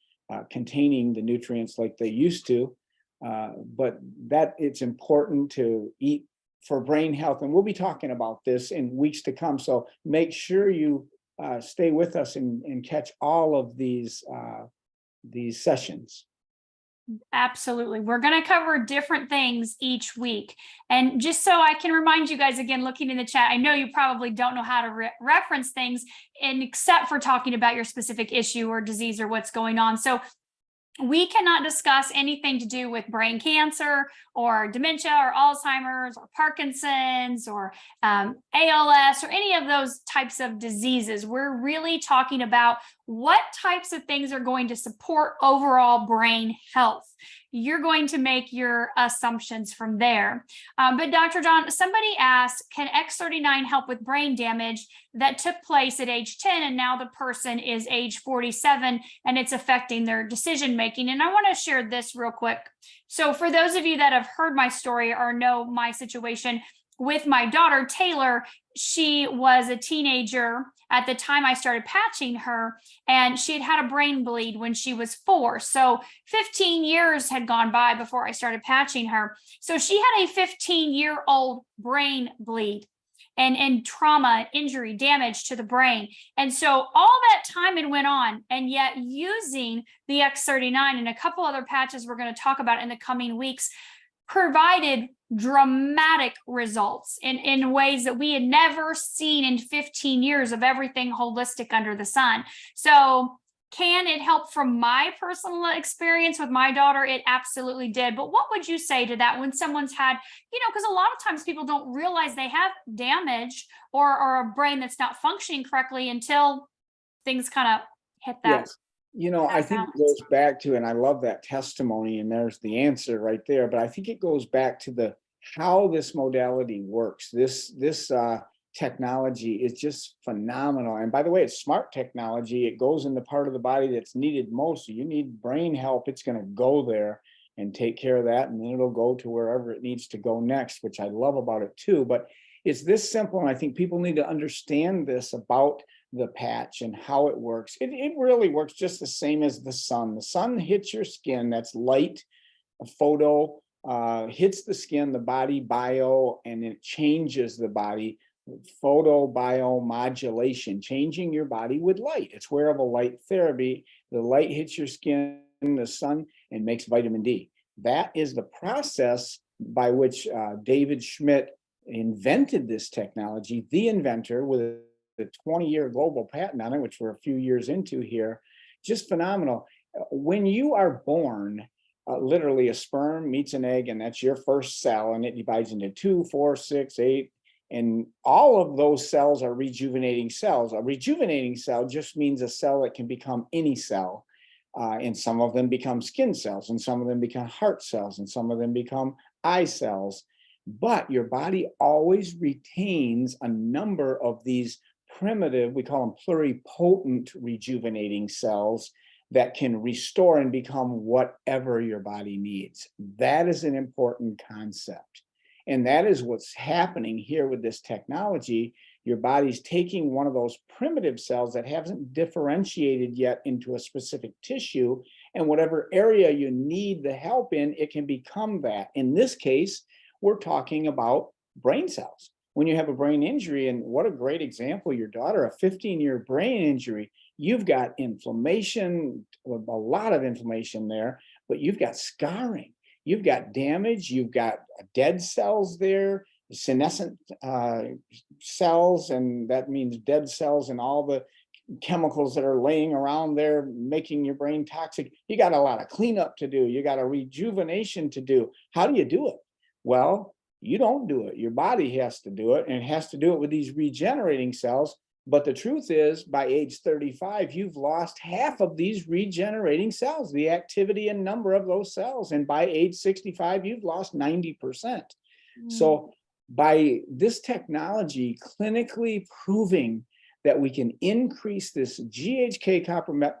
containing the nutrients like they used to. But that it's important to eat for brain health. And we'll be talking about this in weeks to come. So make sure you stay with us and catch all of these sessions. Absolutely. We're going to cover different things each week. And just so I can remind you guys again, looking in the chat, I know you probably don't know how to reference things, and except for talking about your specific issue or disease or what's going on. So we cannot discuss anything to do with brain cancer or dementia or Alzheimer's or Parkinson's or ALS or any of those types of diseases. We're really talking about what types of things are going to support overall brain health. You're going to make your assumptions from there. But Dr. John, somebody asked, can X39 help with brain damage that took place at age 10 and now the person is age 47 and it's affecting their decision making? And I want to share this real quick. So for those of you that have heard my story or know my situation with my daughter, Taylor, she was a teenager at the time I started patching her, and she had had a brain bleed when she was 4. So 15 years had gone by before I started patching her. So she had a 15-year-old brain bleed and trauma, injury, damage to the brain. And so all that time had went on, and yet using the X39 and a couple other patches we're going to talk about in the coming weeks provided dramatic results in ways that we had never seen in 15 years of everything holistic under the sun. So can it help from my personal experience with my daughter? It absolutely did. But what would you say to that when someone's had, because a lot of times people don't realize they have damage or a brain that's not functioning correctly until things kind of hit that. Yes. I think it goes back to, and I love that testimony, and there's the answer right there, but I think it goes back to how this modality works. This technology is just phenomenal. And by the way, it's smart technology. It goes in the part of the body that's needed most. So you need brain help, it's going to go there and take care of that, and then it'll go to wherever it needs to go next, which I love about it too. But it's this simple, and I think people need to understand this about the patch and how it works. It really works just the same as the sun. The sun hits your skin, that's light, photo hits the skin, the body bio, and it changes the body. Photobiomodulation, changing your body with light. It's wearable light therapy. The light hits your skin, the sun, and makes vitamin D. That is the process by which David Schmidt invented this technology, the inventor, with a 20-year global patent on it, which we're a few years into here. Just phenomenal. When you are born, literally a sperm meets an egg, and that's your first cell, and it divides into 2, 4, 6, 8, and all of those cells are rejuvenating cells. A rejuvenating cell just means a cell that can become any cell. And some of them become skin cells, and some of them become heart cells, and some of them become eye cells. But your body always retains a number of these primitive, we call them pluripotent rejuvenating cells that can restore and become whatever your body needs. That is an important concept. And that is what's happening here with this technology. Your body's taking one of those primitive cells that hasn't differentiated yet into a specific tissue, and whatever area you need the help in, it can become that. In this case, we're talking about brain cells. When you have a brain injury, and what a great example, your daughter, a 15-year brain injury, you've got inflammation, a lot of inflammation there, but you've got scarring. You've got damage, you've got dead cells there, senescent cells, and that means dead cells and all the chemicals that are laying around there making your brain toxic. You got a lot of cleanup to do. You got a rejuvenation to do. How do you do it? Well, you don't do it. Your body has to do it, and it has to do it with these regenerating cells. But the truth is, by age 35, you've lost half of these regenerating cells, the activity and number of those cells. And by age 65, you've lost 90%. So by this technology clinically proving that we can increase this GHK copper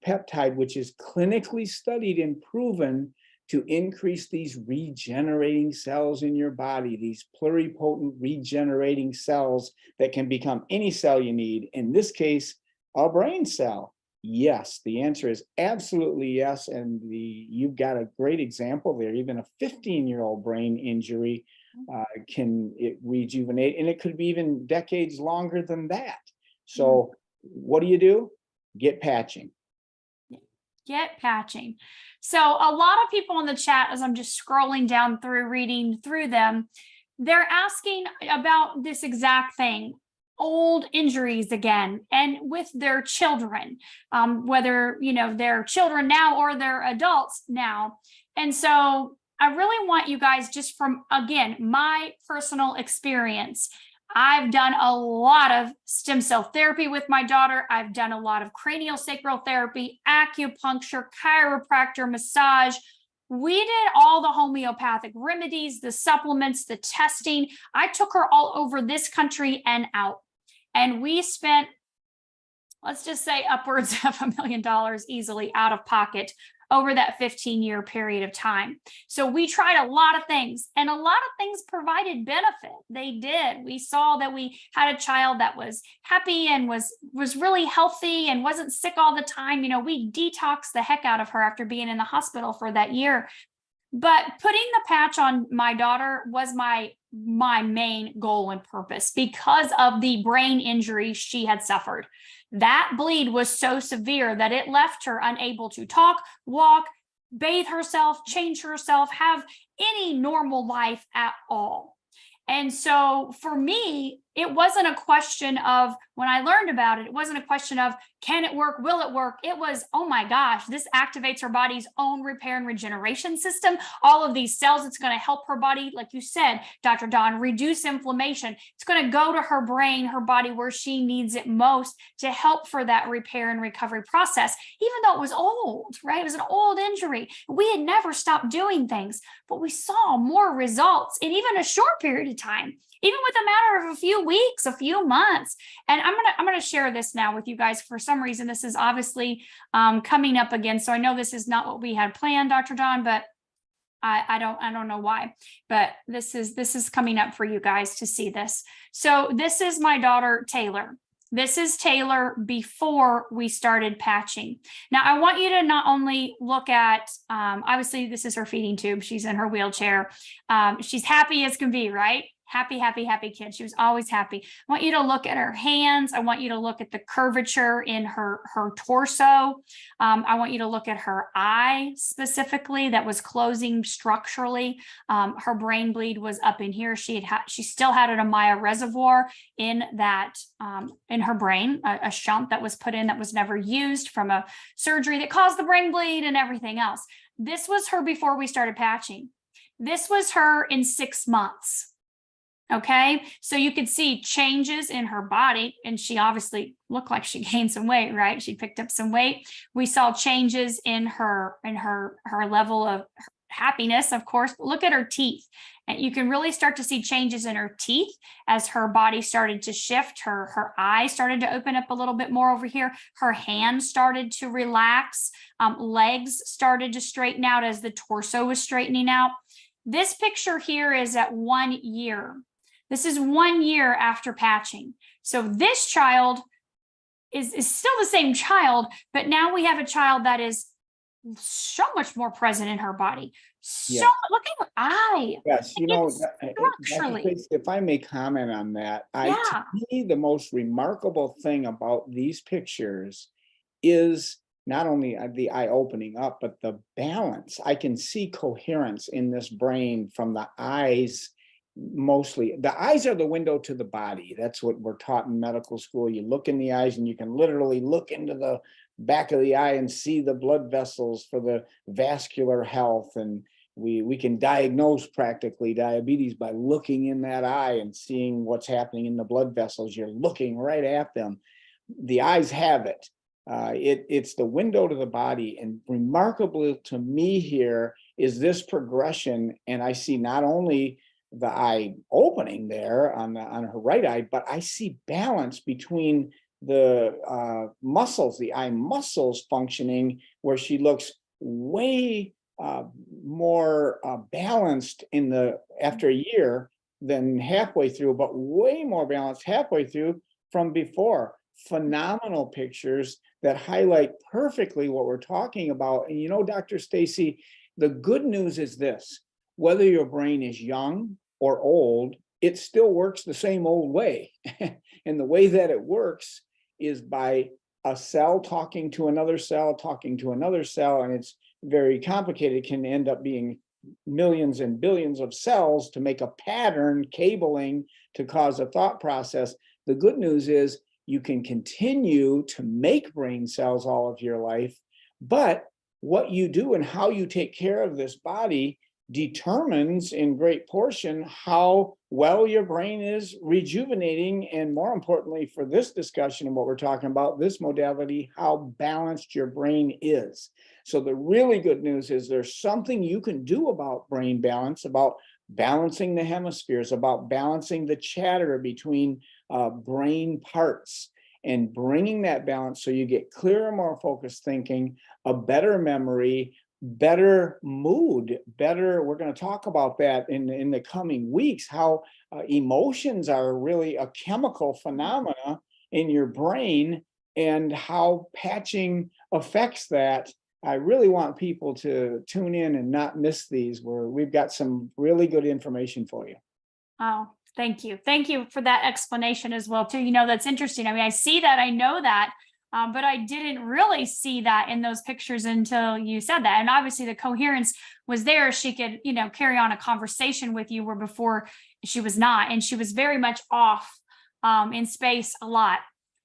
peptide, which is clinically studied and proven to increase these regenerating cells in your body, these pluripotent regenerating cells that can become any cell you need, in this case, a brain cell. Yes, the answer is absolutely yes. And you've got a great example there. Even a 15-year-old brain injury can rejuvenate, and it could be even decades longer than that. So what do? Get patching. Get patching. So a lot of people in the chat, as I'm just scrolling down through, reading through them, they're asking about this exact thing, old injuries again, and with their children, whether, they're children now or they're adults now. And so I really want you guys, just from, again, my personal experience, I've done a lot of stem cell therapy with my daughter. I've done a lot of craniosacral therapy, acupuncture, chiropractor, massage. We did all the homeopathic remedies, the supplements, the testing. I took her all over this country and out. And we spent, let's just say, upwards of $1 million easily out of pocket over that 15-year period of time. So we tried a lot of things, and a lot of things provided benefit. They did. We saw that we had a child that was happy and was really healthy and wasn't sick all the time. We detoxed the heck out of her after being in the hospital for that year. But putting the patch on my daughter was my main goal and purpose, because of the brain injury she had suffered. That bleed was so severe that it left her unable to talk, walk, bathe herself, change herself, have any normal life at all. And so for me, it wasn't a question of, when I learned about it, it wasn't a question of, can it work? Will it work? It was, oh my gosh, this activates her body's own repair and regeneration system. All of these cells, it's going to help her body, like you said, Dr. Dawn, reduce inflammation. It's going to go to her brain, her body, where she needs it most to help for that repair and recovery process, even though it was old, right? It was an old injury. We had never stopped doing things, but we saw more results in even a short period of time, even with a matter of a few weeks, a few months. And I'm gonna share this now with you guys. For some reason, this is obviously coming up again. So I know this is not what we had planned, Dr. Dawn, but I don't know why, but this is coming up for you guys to see this. So this is my daughter, Taylor. This is Taylor before we started patching. Now, I want you to not only look at, obviously, this is her feeding tube. She's in her wheelchair. She's happy as can be, right? Happy, happy, happy kid. She was always happy. I want you to look at her hands. I want you to look at the curvature in her torso. I want you to look at her eye specifically that was closing structurally. Her brain bleed was up in here. She still had an Amaya reservoir in that in her brain, a shunt that was put in that was never used from a surgery that caused the brain bleed and everything else. This was her before we started patching. This was her in 6 months. Okay, so you could see changes in her body, and she obviously looked like she gained some weight, right? She picked up some weight. We saw changes in her level of happiness, of course. Look at her teeth, and you can really start to see changes in her teeth as her body started to shift. Her eyes started to open up a little bit more over here. Her hands started to relax. Legs started to straighten out as the torso was straightening out. This picture here is at 1 year. This is 1 year after patching. So this child is still the same child, but now we have a child that is so much more present in her body. So look at her eye. Yes, you know, Structurally. if I may comment on that, Yeah. to me, the most remarkable thing about these pictures is not only the eye opening up, but the balance. I can see coherence in this brain from the eyes. Mostly the eyes are the window to the body. That's what we're taught in medical school. You look in the eyes and you can literally look into the back of the eye and see the blood vessels for the vascular health. And we can diagnose practically diabetes by looking in that eye and seeing what's happening in the blood vessels. You're looking right at them. The eyes have it. It's the window to the body. And remarkable to me here is this progression. And I see not only the eye opening there on her right eye, but I see balance between the muscles, the eye muscles functioning, where she looks way more balanced after a year than halfway through, but way more balanced halfway through from before. Phenomenal pictures that highlight perfectly what we're talking about. And you know, Dr. Stacy, the good news is this: whether your brain is young or old, it still works the same old way. And the way that it works is by a cell talking to another cell, talking to another cell, and it's very complicated. It can end up being millions and billions of cells to make a pattern, cabling to cause a thought process. The good news is you can continue to make brain cells all of your life, but what you do and how you take care of this body determines in great portion how well your brain is rejuvenating, and more importantly for this discussion and what we're talking about, this modality, how balanced your brain is. So the really good news is there's something you can do about brain balance, about balancing the hemispheres, about balancing the chatter between brain parts, and bringing that balance so you get clearer, more focused thinking, a better memory, better mood, better. We're going to talk about that in the coming weeks, how emotions are really a chemical phenomena in your brain and how patching affects that. I really want people to tune in and not miss these, where we've got some really good information for you. Oh, thank you. Thank you for that explanation as well, too. You know, that's interesting. I mean, I see that, I know that, but I didn't really see that in those pictures until you said that. And obviously the coherence was there. She could, you know, carry on a conversation with you, where before she was not. And she was very much off in space a lot.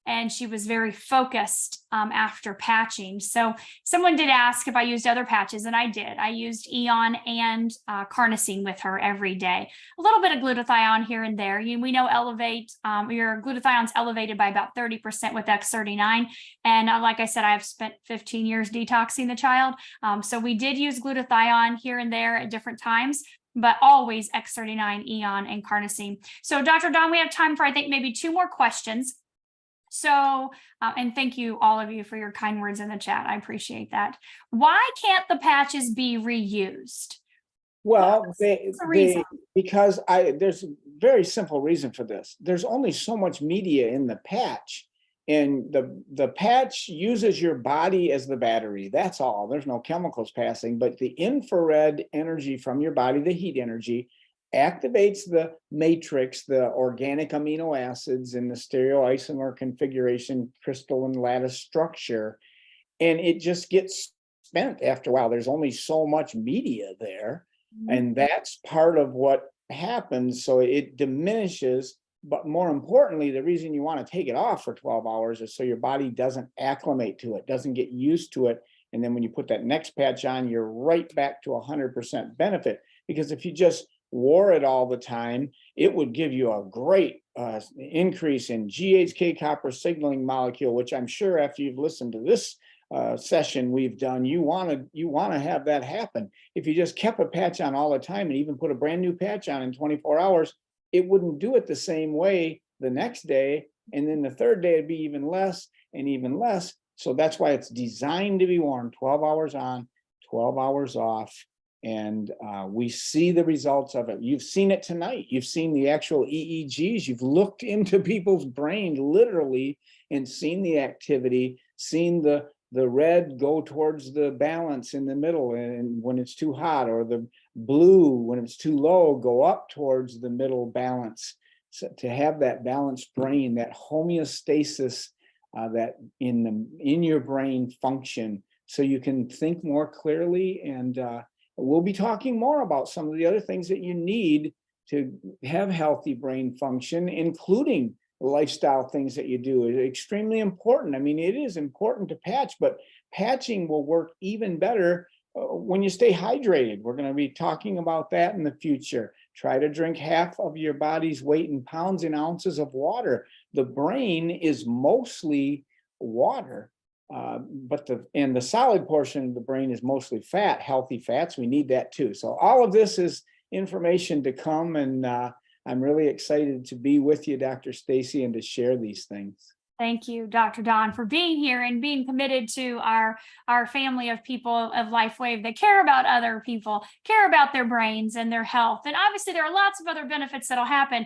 And she was very focused after patching. So someone did ask if I used other patches, and I did. I used Eon and carnosine with her every day. A little bit of glutathione here and there. We know elevate, your glutathione's elevated by about 30% with X39. And like I said, I've spent 15 years detoxing the child. So we did use glutathione here and there at different times, but always X39, Eon, and carnosine. So Dr. Don, we have time for, I think, maybe 2 more questions. So, and thank you all of you for your kind words in the chat. I appreciate that. Why can't the patches be reused? Well, because there's a very simple reason for this. There's only so much media in the patch. And the patch uses your body as the battery. That's all. There's no chemicals passing, but the infrared energy from your body, the heat energy, activates the matrix, the organic amino acids in the stereoisomer configuration, crystal and lattice structure, and it just gets spent after a while. There's only so much media there, and that's part of what happens. So it diminishes. But more importantly, the reason you want to take it off for 12 hours is so your body doesn't acclimate to it, doesn't get used to it. And then when you put that next patch on, you're right back to 100% benefit. Because if you just wore it all the time, it would give you a great increase in GHK copper signaling molecule, which I'm sure after you've listened to this session we've done, you want to have that happen. If you just kept a patch on all the time and even put a brand new patch on in 24 hours, it wouldn't do it the same way the next day. And then the third day, it'd be even less and even less. So that's why it's designed to be worn 12 hours on, 12 hours off. And we see the results of it. You've seen it tonight. You've seen the actual EEGs. You've looked into people's brain literally and seen the activity, seen the red go towards the balance in the middle and when it's too hot, or the blue when it's too low go up towards the middle balance. So to have that balanced brain, that homeostasis that in your brain function, so you can think more clearly. And we'll be talking more about some of the other things that you need to have healthy brain function, including lifestyle things that you do. Is extremely important. I mean, it is important to patch, but patching will work even better when you stay hydrated. We're going to be talking about that in the future. Try to drink half of your body's weight in pounds and ounces of water. The brain is mostly water, but the solid portion of the brain is mostly fat, healthy fats. We need that too. So all of this is information to come, and I'm really excited to be with you, Dr. Stacy, and to share these things. Thank you, Dr. Don, for being here and being committed to our family of people of LifeWave that care about other people, care about their brains and their health. And obviously, there are lots of other benefits that'll happen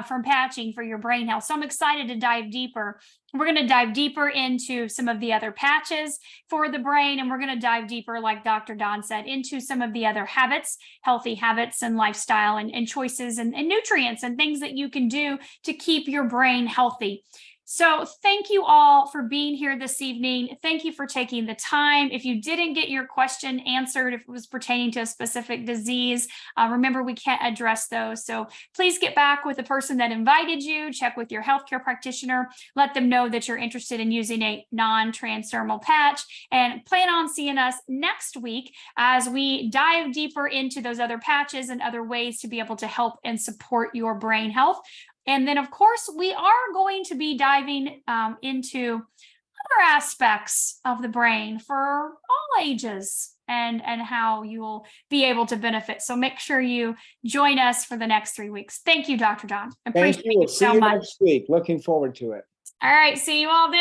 from patching for your brain health. So I'm excited to dive deeper. We're going to dive deeper into some of the other patches for the brain, and we're going to dive deeper, like Dr. Don said, into some of the other habits, healthy habits and lifestyle and choices and nutrients and things that you can do to keep your brain healthy. So thank you all for being here this evening. Thank you for taking the time. If you didn't get your question answered, if it was pertaining to a specific disease, remember we can't address those. So please get back with the person that invited you, check with your healthcare practitioner, let them know that you're interested in using a non-transdermal patch, and plan on seeing us next week as we dive deeper into those other patches and other ways to be able to help and support your brain health. And then, of course, we are going to be diving into other aspects of the brain for all ages and how you will be able to benefit. So make sure you join us for the next 3 weeks. Thank you, Dr. Don. Appreciate Thank you. you so See you much. next week. Looking forward to it. All right. See you all then.